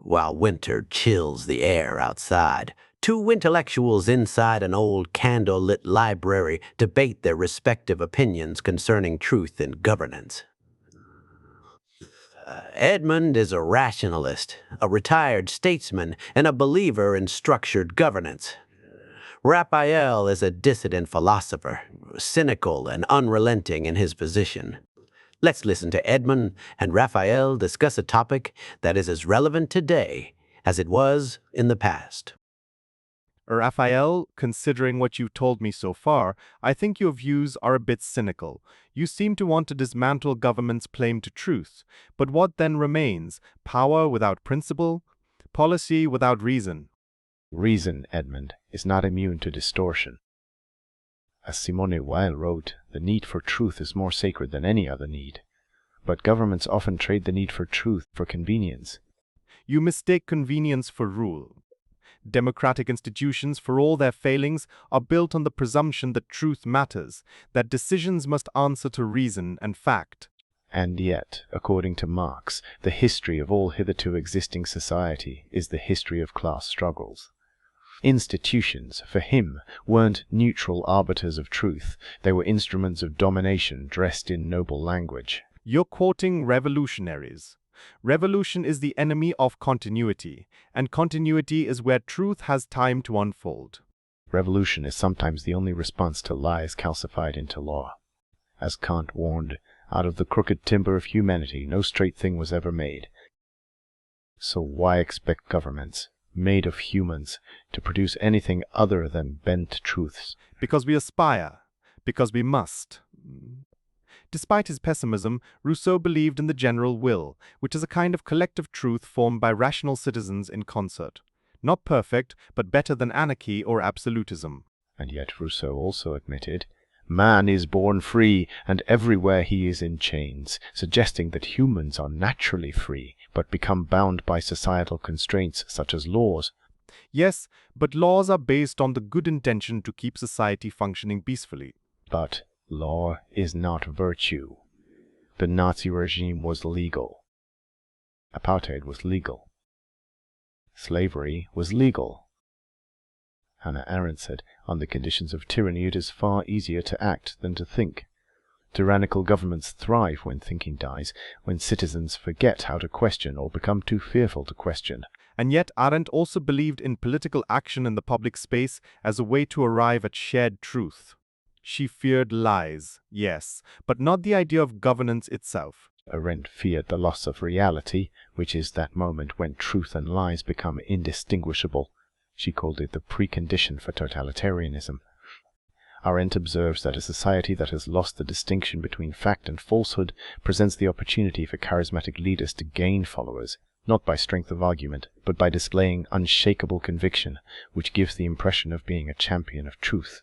while winter chills the air outside. Two intellectuals inside an old candle-lit library debate their respective opinions concerning truth and governance. Edmund is a rationalist, a retired statesman, and a believer in structured governance. Raphael is a dissident philosopher, cynical and unrelenting in his position. Let's listen to Edmund and Raphael discuss a topic that is as relevant today as it was in the past. Raphael, considering what you've told me so far, I think your views are a bit cynical. You seem to want to dismantle government's claim to truth. But what then remains? Power without principle? Policy without reason? Reason, Edmund, is not immune to distortion. As Simone Weil wrote, the need for truth is more sacred than any other need. But governments often trade the need for truth for convenience. You mistake convenience for rule. Democratic institutions, for all their failings, are built on the presumption that truth matters, that decisions must answer to reason and fact. And yet, according to Marx, the history of all hitherto existing society is the history of class struggles. Institutions, for him, weren't neutral arbiters of truth. They were instruments of domination dressed in noble language. You're quoting revolutionaries. Revolution is the enemy of continuity, and continuity is where truth has time to unfold. Revolution is sometimes the only response to lies calcified into law. As Kant warned, out of the crooked timber of humanity no straight thing was ever made. So why expect governments, made of humans, to produce anything other than bent truths? Because we aspire, because we must. Despite his pessimism, Rousseau believed in the general will, which is a kind of collective truth formed by rational citizens in concert. Not perfect, but better than anarchy or absolutism. And yet Rousseau also admitted, man is born free, and everywhere he is in chains, suggesting that humans are naturally free, but become bound by societal constraints such as laws. Yes, but laws are based on the good intention to keep society functioning peacefully. But law is not virtue. The Nazi regime was legal. Apartheid was legal. Slavery was legal. Hannah Arendt said, under conditions of tyranny it is far easier to act than to think. Tyrannical governments thrive when thinking dies, when citizens forget how to question or become too fearful to question. And yet Arendt also believed in political action in the public space as a way to arrive at shared truth. She feared lies, yes, but not the idea of governance itself. Arendt feared the loss of reality, which is that moment when truth and lies become indistinguishable. She called it the precondition for totalitarianism. Arendt observes that a society that has lost the distinction between fact and falsehood presents the opportunity for charismatic leaders to gain followers, not by strength of argument, but by displaying unshakable conviction, which gives the impression of being a champion of truth.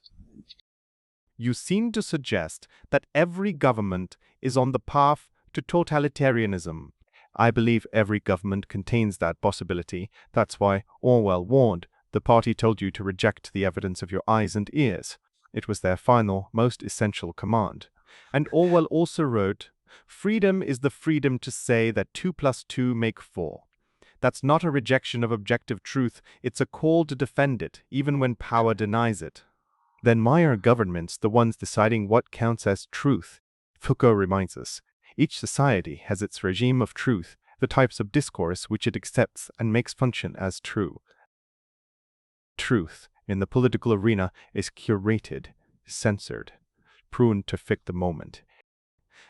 You seem to suggest that every government is on the path to totalitarianism. I believe every government contains that possibility. That's why Orwell warned, the party told you to reject the evidence of your eyes and ears. It was their final, most essential command. And Orwell also wrote, freedom is the freedom to say that 2 + 2 make 4. That's not a rejection of objective truth, it's a call to defend it, even when power denies it. Then why are governments the ones deciding what counts as truth? Foucault reminds us, each society has its regime of truth, the types of discourse which it accepts and makes function as true. Truth, in the political arena, is curated, censored, pruned to fit the moment.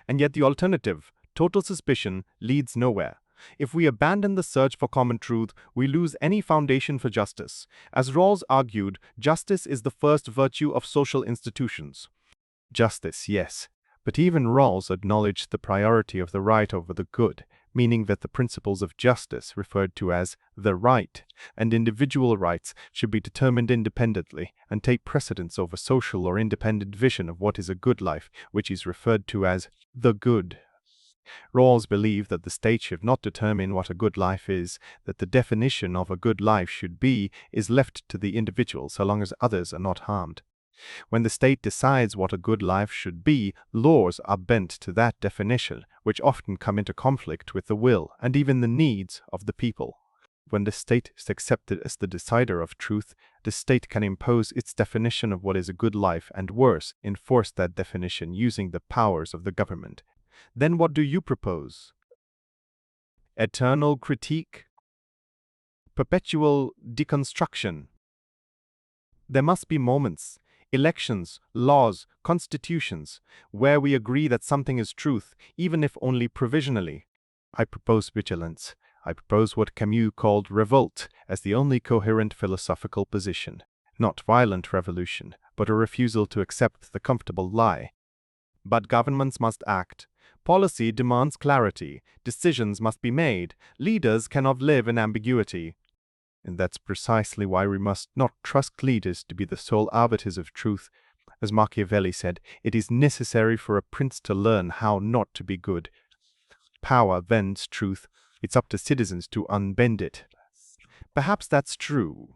And yet the alternative, total suspicion, leads nowhere. If we abandon the search for common truth, we lose any foundation for justice. As Rawls argued, justice is the first virtue of social institutions. Justice, yes, but even Rawls acknowledged the priority of the right over the good, meaning that the principles of justice, referred to as the right, and individual rights should be determined independently and take precedence over social or independent vision of what is a good life, which is referred to as the good. Rawls believed that the state should not determine what a good life is, that the definition of a good life should be is left to the individual so long as others are not harmed. When the state decides what a good life should be, laws are bent to that definition, which often come into conflict with the will and even the needs of the people. When the state is accepted as the decider of truth, the state can impose its definition of what is a good life and, worse, enforce that definition using the powers of the government. Then what do you propose? Eternal critique? Perpetual deconstruction? There must be moments, elections, laws, constitutions, where we agree that something is truth, even if only provisionally. I propose vigilance. I propose what Camus called revolt as the only coherent philosophical position. Not violent revolution, but a refusal to accept the comfortable lie. But governments must act. Policy demands clarity. Decisions must be made. Leaders cannot live in ambiguity. And that's precisely why we must not trust leaders to be the sole arbiters of truth. As Machiavelli said, it is necessary for a prince to learn how not to be good. Power bends truth. It's up to citizens to unbend it. Perhaps that's true.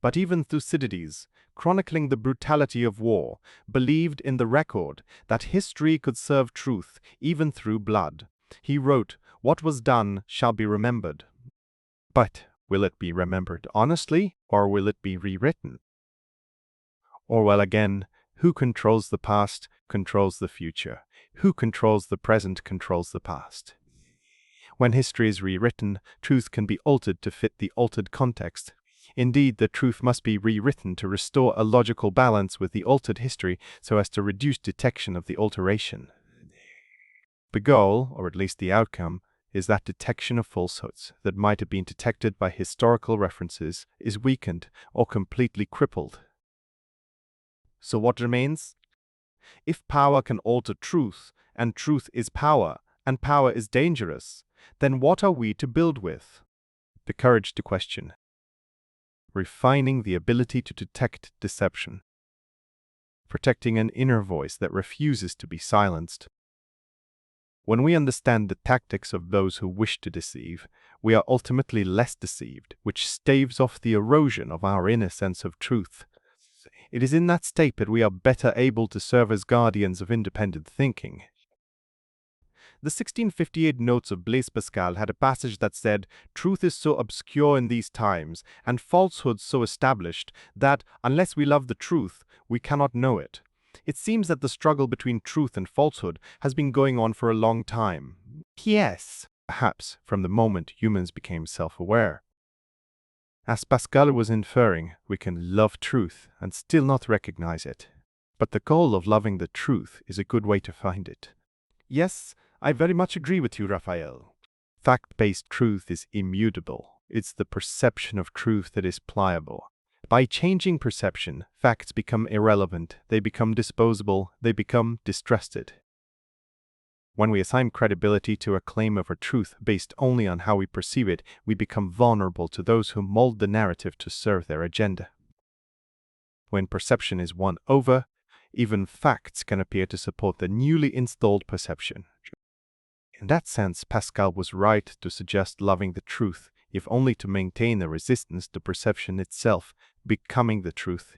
But even Thucydides, chronicling the brutality of war, believed in the record that history could serve truth even through blood. He wrote, "What was done shall be remembered." But will it be remembered honestly, or will it be rewritten? Or, well, again, who controls the past controls the future. Who controls the present controls the past. When history is rewritten, truth can be altered to fit the altered context. Indeed, the truth must be rewritten to restore a logical balance with the altered history so as to reduce detection of the alteration. The goal, or at least the outcome, is that detection of falsehoods that might have been detected by historical references is weakened or completely crippled. So what remains? If power can alter truth, and truth is power, and power is dangerous, then what are we to build with? The courage to question. Refining the ability to detect deception. Protecting an inner voice that refuses to be silenced. When we understand the tactics of those who wish to deceive, we are ultimately less deceived, which staves off the erosion of our inner sense of truth. It is in that state that we are better able to serve as guardians of independent thinking. The 1658 notes of Blaise Pascal had a passage that said, "Truth is so obscure in these times, and falsehood so established, that, unless we love the truth, we cannot know it." It seems that the struggle between truth and falsehood has been going on for a long time. Yes, perhaps from the moment humans became self-aware. As Pascal was inferring, we can love truth and still not recognize it. But the goal of loving the truth is a good way to find it. Yes, I very much agree with you, Raphael. Fact-based truth is immutable. It's the perception of truth that is pliable. By changing perception, facts become irrelevant, they become disposable, they become distrusted. When we assign credibility to a claim of a truth based only on how we perceive it, we become vulnerable to those who mold the narrative to serve their agenda. When perception is won over, even facts can appear to support the newly installed perception. In that sense, Pascal was right to suggest loving the truth, if only to maintain a resistance to perception itself, becoming the truth